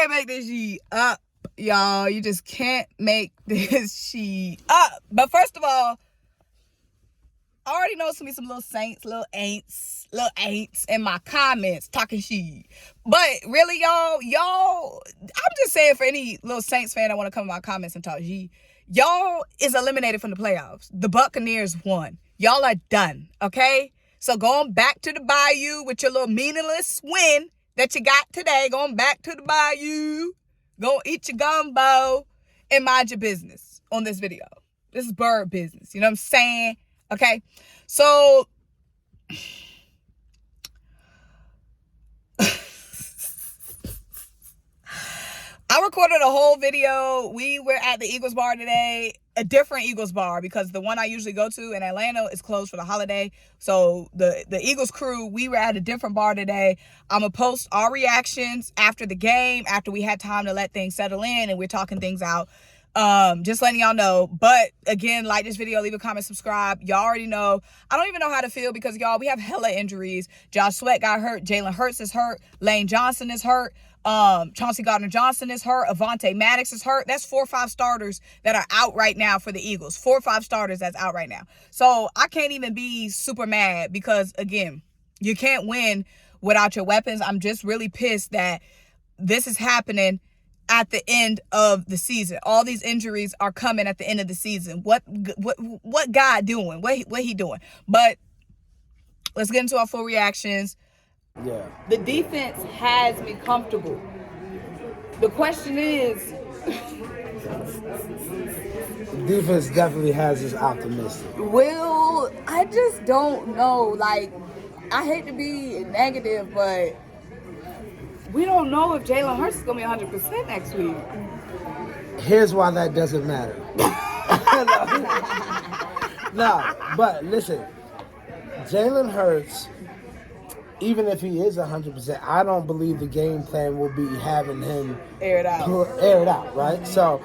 can't make this shit up, y'all. You just can't make this shit up. But first of all, I already know it's gonna be some little saints, little ain'ts in my comments talking shit. But really, y'all, I'm just saying for any little Saints fan that want to come in my comments and talk shit, y'all is eliminated from the playoffs. The Buccaneers won. Y'all are done, okay? So going back to the Bayou with your little meaningless win that you got today, going back to the Bayou, go eat your gumbo and mind your business on this video. This is bird business, you know what I'm saying? Okay, so I recorded a whole video. We were at the Eagles bar today, a different Eagles bar because the one I usually go to in Atlanta is closed for the holiday. So the Eagles crew, we were at a different bar today. I'm going to post our reactions after the game, after we had time to let things settle in and we're talking things out. Just letting y'all know. But again, like this video, leave a comment, subscribe. Y'all already know. I don't even know how to feel because y'all, we have hella injuries. Josh Sweat got hurt. Jalen Hurts is hurt. Lane Johnson is hurt. Chauncey Gardner-Johnson is hurt. Avonte Maddox is hurt. That's 4 or 5 starters that are out right now for the Eagles. 4 or 5 starters that's out right now. So I can't even be super mad because again, you can't win without your weapons. I'm just really pissed that this is happening at the end of the season. All these injuries are coming at the end of the season. What God doing? What he doing? But let's get into our full reactions. Yeah. The defense has me comfortable. The question is, The defense definitely has us optimistic. I just don't know. Like, I hate to be negative, but we don't know if Jalen Hurts is going to be 100% next week. Here's why that doesn't matter. No, but listen, Jalen Hurts, even if he is 100%, I don't believe the game plan will be having him air it out, right? So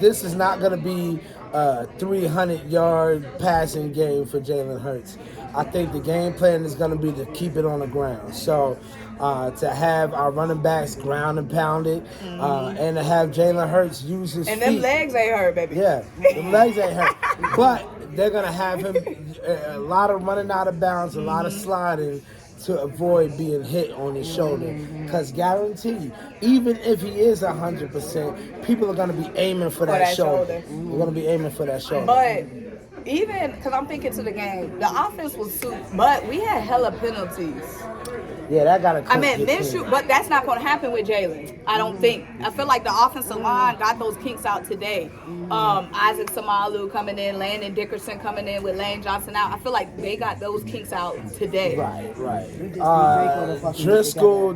this is not going to be a 300-yard passing game for Jalen Hurts. I think the game plan is going to be to keep it on the ground. So to have our running backs ground and pound it, and to have Jalen Hurts use his feet. And them legs ain't hurt, baby. Yeah, the legs ain't hurt. But they're going to have him a lot of running out of bounds, a lot of sliding to avoid being hit on his shoulder. Because guarantee you, even if he is 100%, people are going to be aiming for that shoulder. They're going to be aiming for that shoulder. But even, because I'm thinking to the game, the offense was super, but we had hella penalties. Yeah, that got to come. I mean, MINSHEW, but that's not going to happen with Jalen. I don't think. I feel like the offensive line got those kinks out today. Isaac Samalu coming in, Landon Dickerson coming in with Lane Johnson out. I feel like they got those kinks out today. Right. Driscoll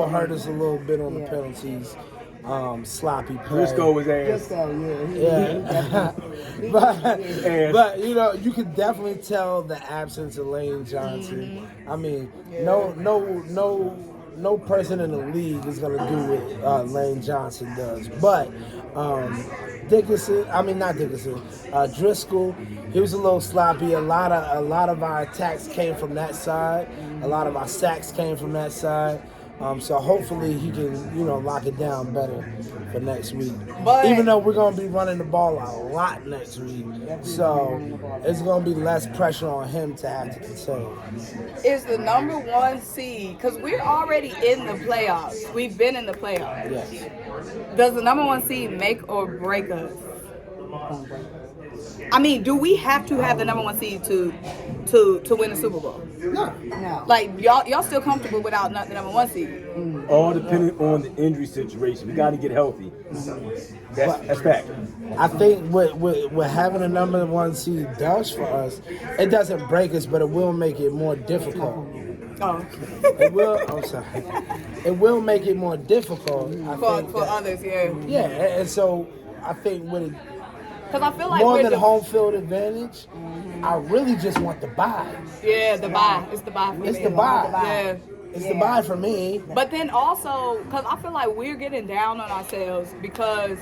hurt us a little bit on the penalties. Sloppy play. Driscoll was ass. Yeah. but you know, you can definitely tell the absence of Lane Johnson. I mean, no person in the league is gonna do what Lane Johnson does. But Driscoll, he was a little sloppy. A lot of our attacks came from that side. A lot of our sacks came from that side. So hopefully he can, lock it down better for next week. But even though we're going to be running the ball a lot next week, so it's going to be less pressure on him to have to contain. Is the number 1 seed, because we're already in the playoffs. We've been in the playoffs. Yes. Does the number 1 seed make or break us? I mean, do we have to have the number 1 seed to win the Super Bowl? No. Like, y'all still comfortable without the number 1 seed? All depending on the injury situation. We got to get healthy. That's fact. I think what having a number 1 seed does for us, it doesn't break us, but it will make it more difficult. Oh. It will. I'm sorry. It will make it more difficult. For others, yeah. Yeah, and so I think with it. Because I feel like more than home field advantage, I really just want the bye. Yeah, the bye. It's the bye for me. It's the bye. Yeah. It's the bye for me. But then also, because I feel like we're getting down on ourselves because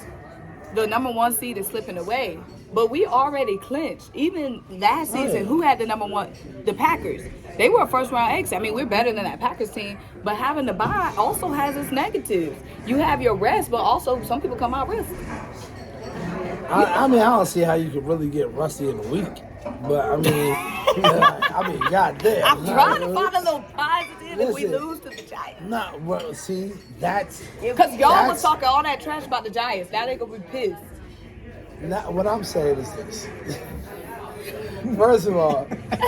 the number 1 seed is slipping away. but we already clinched. Even last season, who had the number one? The Packers. They were a first round exit. I mean, we're better than that Packers team, but having the bye also has its negatives. You have your rest, but also some people come out risk. I mean, I don't see how you could really get rusty in a week. But I mean, goddamn. I'm trying to find a little positive if we Listen. lose to the Giants. No, well, see, that's Because y'all was that's- talking all that trash about the Giants. Now they gonna be pissed. not, what I'm saying is this. First of all,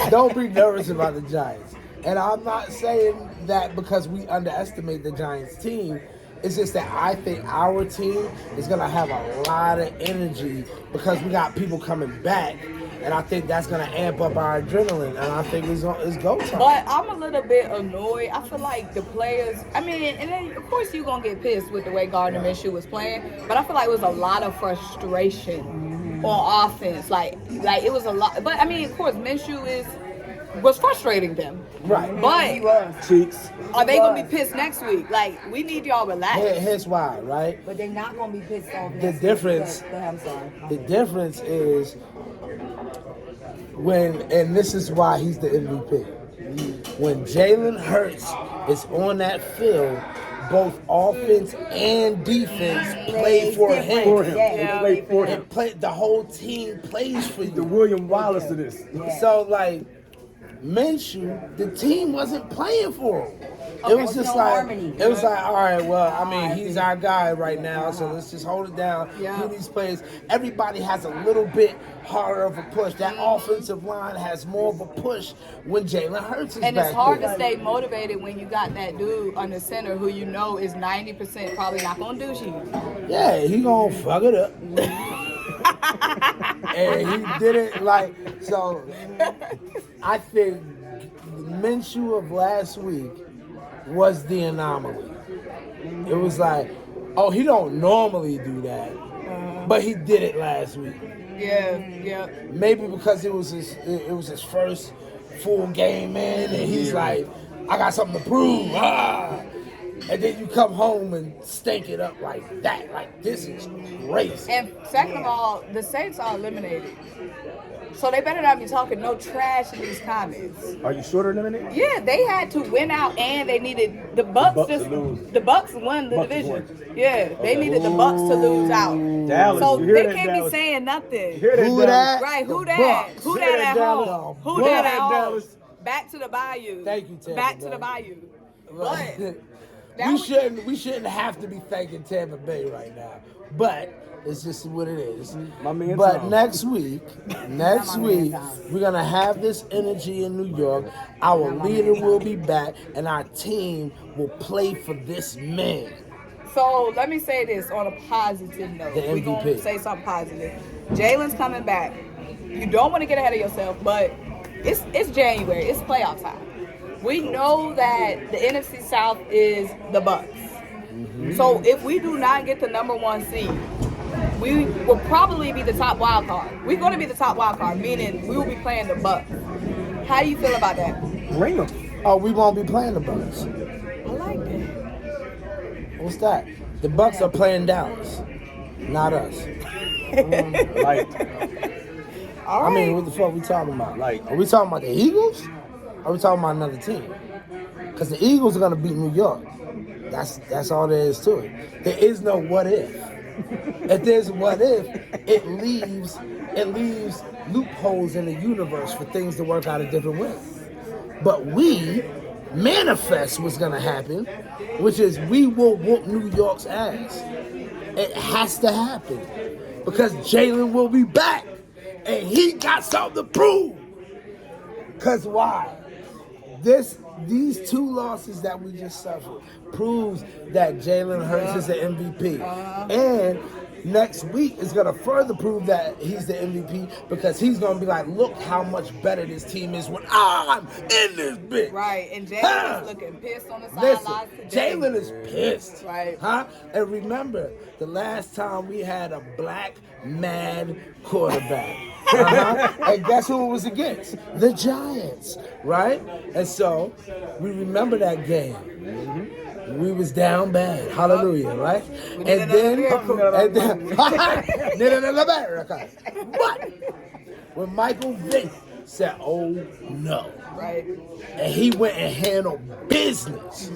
don't be nervous about the Giants. And I'm not saying that because we underestimate the Giants team. It's just that I think our team is going to have a lot of energy because we got people coming back. And I think that's going to amp up our adrenaline. And I think it's go time. But I'm a little bit annoyed. I feel like the players, I mean, and then of course you're going to get pissed with the way Gardner MINSHEW was playing. But I feel like it was a lot of frustration on offense. Like it was a lot. But I mean, of course, MINSHEW was frustrating them. Right. But Cheeks. are they going to be pissed next week? Like, we need y'all relax. Here's why, right? But they're not going to be pissed off. The difference, I'm sorry. the difference is and this is why he's the MVP. When Jalen Hurts is on that field, both offense and defense play for him. For him. Yeah. They play for him. The whole team plays for The you. William Wallace of this. So like MINSHEW, the team wasn't playing for him. It was just no like harmony. it was like, all right, well, I mean, he's our guy right now, so let's just hold it down. Yeah. Do these plays. Everybody has a little bit harder of a push. That offensive line has more of a push when Jalen Hurts is And back it's hard there. to stay motivated when you got that dude on the center who you know is 90% probably not going to do shit. Yeah, he gonna fuck it up. And he did it like so. I think MINSHEW of last week was the anomaly. It was like, oh, he don't normally do that, but he did it last week. Yeah. Maybe because it was his first full game in, and he's like, I got something to prove. And then you come home and stink it up like that. Like, this is crazy. And second of all, the Saints are eliminated. So they better not be talking no trash in these comments. Are you sure they're eliminated? Yeah, they had to win out, and they needed the Bucks. Bucks to lose. The Bucks won the Bucks division. won. Yeah, they needed the Bucks to lose out. Dallas, So you hear they that, can't Dallas? be saying nothing. Hear that, Who Dallas? that? Right? Who The that? Bucks. Who Hear that that, at Dallas? home? Who Bucks. that at home? Dallas. Back to the Bayou. Thank you, Tampa Back to Bay. the Bayou. Right. But We shouldn't have to be thanking Tampa Bay right now, but it's just what it is. My man But Tom. next week, we're gonna have this energy in New York. Our leader will be back, and our team will play for this man. So let me say this on a positive note. The We're going MVP. to say something positive. Jalen's coming back. You don't want to get ahead of yourself, but it's January. It's playoff time. We know that the NFC South is the Bucks. So if we do not get the number one seed, we will probably be the top wild card. We're going to be the top wild card, meaning we will be playing the Bucks. How do you feel about that? Bring them. Oh, we won't be playing the Bucks. I like that. What's that? The Bucks are playing Dallas, not us. Like, All I right. mean, what the fuck we talking about? Like- Are we talking about the Eagles? Or are we talking about another team? Because the Eagles are gonna beat New York. That's all there is to it. There is no what if. If there's what if, it leaves loopholes in the universe for things to work out a different way. But we manifest what's gonna happen, which is we will whoop New York's ass. It has to happen because Jalen will be back, and he got something to prove. Cause why? These two losses that we just suffered proves that Jalen Hurts is the MVP. And next week is gonna further prove that he's the MVP because he's gonna be like, look how much better this team is when I'm in this bitch. Right, and Huh? Jalen is looking pissed on the Listen, sidelines today. Jalen is pissed. Right. Huh? And remember, the last time we had a black mad quarterback. And guess who it was against? The Giants, right? And so we remember that game. We was down bad. Hallelujah, right? needed another miracle. Need another miracle. But when Michael Vick said, "Oh no," Right. and he went and handled business,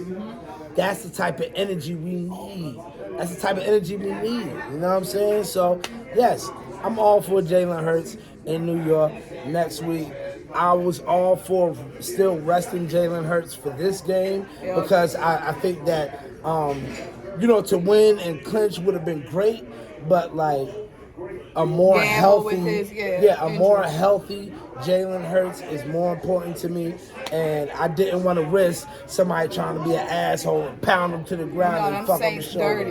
that's the type of energy we need. That's the type of energy we need. You know what I'm saying? So, yes, I'm all for Jalen Hurts in New York next week. I was all for still resting Jalen Hurts for this game because I think that, to win and clinch would have been great, but like a more healthy, more healthy Jalen Hurts is more important to me, and I didn't want to risk somebody trying to be an asshole and pound him to the ground and fuck him the shoulder.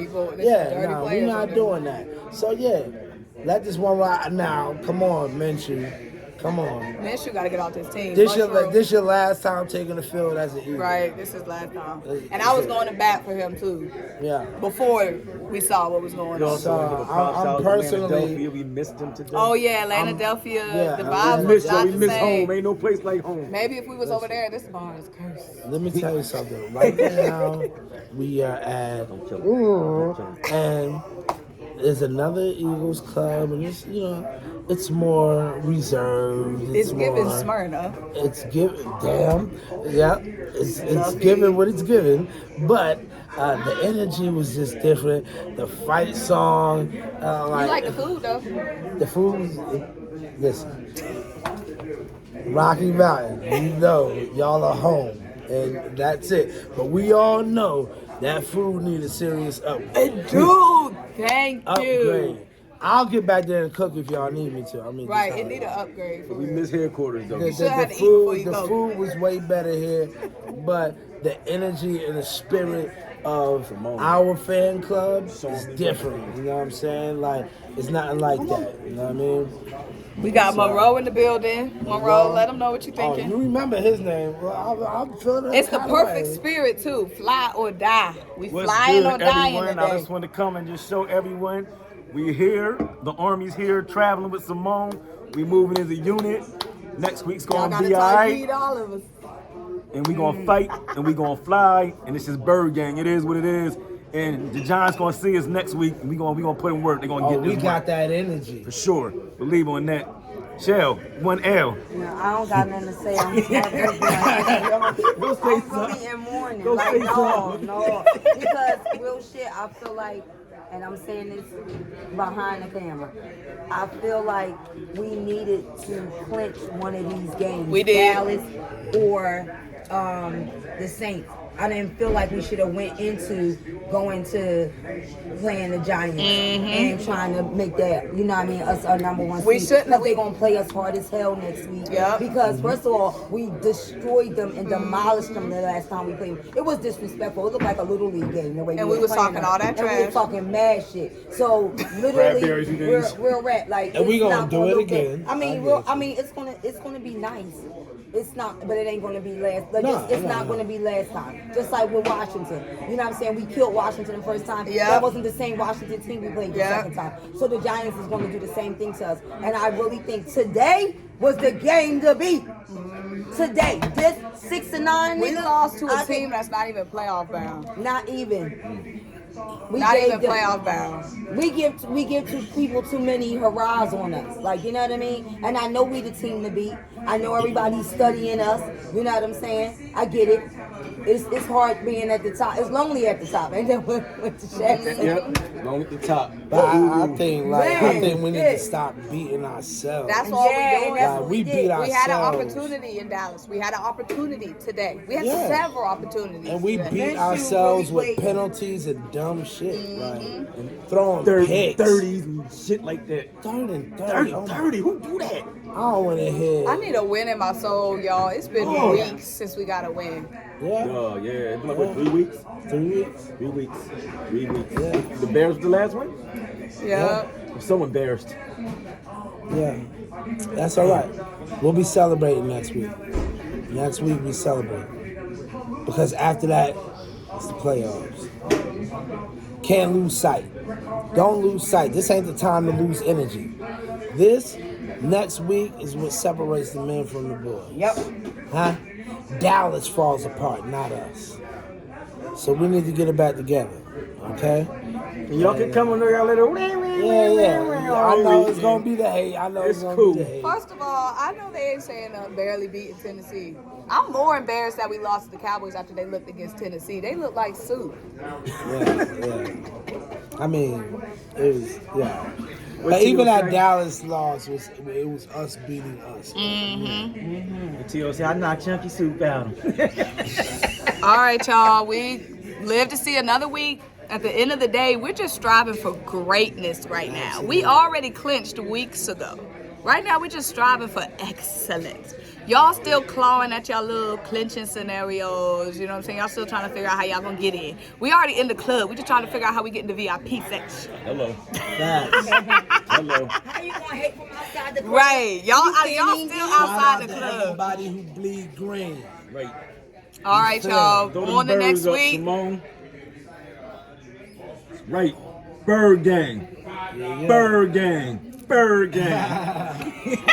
We're not doing that. So let this one ride now. Come on, Minshew. Come on. Minshew got to get off this team. This your last time taking the field as an Eagle. Right, this is last time. And I was going to bat for him too. Yeah. Before we saw what was going on. So I'm personally. We missed him today. Oh yeah, Atlanta-Delphia. The vibes was not the we miss same. home. Ain't no place like home. Maybe if we was over there, this bar is cursed. Let me tell you something. Right now, we are at, and there's another Eagles club, and it's more reserved. It's giving Smyrna. It's giving, it's giving what it's giving, but the energy was just different. The fight song, You like the food though? The food, listen, Rocky Mountain, y'all are home, and that's it. But we all know that food needs a serious upgrade. Dude, thank you. Upgrade. I'll get back there and cook if y'all need me to. Right, it need an upgrade. We miss headquarters though. The food was way better here, but the energy and the spirit of our fan club is different. You know what I'm saying? Like, it's nothing like that. You know what I mean? We got Monroe in the building. Monroe, let them know what you're thinking. You remember his name. Well, I'm feeling it's the perfect spirit, too. Fly or die. We flying or dying today. I just want to come and just show everyone we're here. The Army's here traveling with Symone. We moving as a unit. Next week's going to be all right. All of us. And we going to fight and we going to fly. And it's just Bird Gang. It is what it is. And the Giants going to see us next week. And we going to put in work. They're going to get this we got that energy. For sure. Believe on that. Shell, 1L. No, I don't got nothing to say. I'm really in mourning. Go say something. No. Because real shit, I feel like, and I'm saying this behind the camera, I feel like we needed to clinch one of these games. We did. Dallas or the Saints. I didn't feel like we should have went into going to playing the Giants and trying to make that, you know what I mean, us our number one seed. We shouldn't. Because they're going to play us hard as hell next week. Yep. Because, first of all, we destroyed them and demolished them the last time we played them. It was disrespectful. It looked like a Little League game. The way And we was talking them. all that trash. And we were talking mad shit. So, literally, we're rat. Like, and we're going to do it again. It's gonna be nice. It's not, but it ain't gonna be last. Like, it's not gonna be last time. Just like with Washington, you know what I'm saying? We killed Washington the first time. Yeah. That wasn't the same Washington team we played the second time. So the Giants is gonna do the same thing to us. And I really think today was the game to beat. Today, this 6-9. We lost to a team that's not even playoff bound. Not even. Not even playoff bound. We give people too many hurrahs on us. Like, you know what I mean? And I know we the team to beat. I know everybody's studying us. You know what I'm saying? I get it. It's hard being at the top. It's lonely at the top. And then with the Shaq. Yep, lonely at the top. But I think we need to stop beating ourselves. That's all we're doing. That's what we beat ourselves. We had an opportunity in Dallas. We had an opportunity today. We had several opportunities. And we beat ourselves with penalties and dumb shit. Right? And throwing 30s and shit like that. 30 and 30. 30. Who do that? I don't want to hear. I need a win in my soul, y'all. It's been weeks since we got a win. Yeah. Oh, yeah. It's been like, 3 weeks? 3 weeks. 3 weeks. 3 weeks. Yeah. The Bears was the last one? Yeah. I'm so embarrassed. Yeah. That's all right. We'll be celebrating next week. Next week we celebrate. Because after that, it's the playoffs. Can't lose sight. Don't lose sight. This ain't the time to lose energy. This next week is what separates the men from the boys. Yep. Huh? Dallas falls apart, not us. So we need to get it back together. Okay? Y'all can come on there, y'all little. Yeah. I know it's gonna be the hate. I know it's gonna cool. be the hate. First of all, I know they ain't saying barely beating Tennessee. I'm more embarrassed that we lost to the Cowboys after they looked against Tennessee. They look like soup. Yeah. I mean, it was But even that Dallas loss was us beating us. T.O. said, I knocked Chunky Soup out. All right, y'all. We live to see another week. At the end of the day, we're just striving for greatness right now. We already clinched weeks ago. Right now, we're just striving for excellence. Y'all still clawing at y'all little clinching scenarios. You know what I'm saying? Y'all still trying to figure out how y'all gonna get in. We already in the club. We just trying to figure out how we get in the VIP section. Hello. Hello. How you gonna hate from outside the club? Right. Y'all You still can't outside the To club. everybody who bleed green. Right. All right, y'all. Throw them On the next birds up, week. Symone. Right. Bird gang. Bird gang. Bird gang.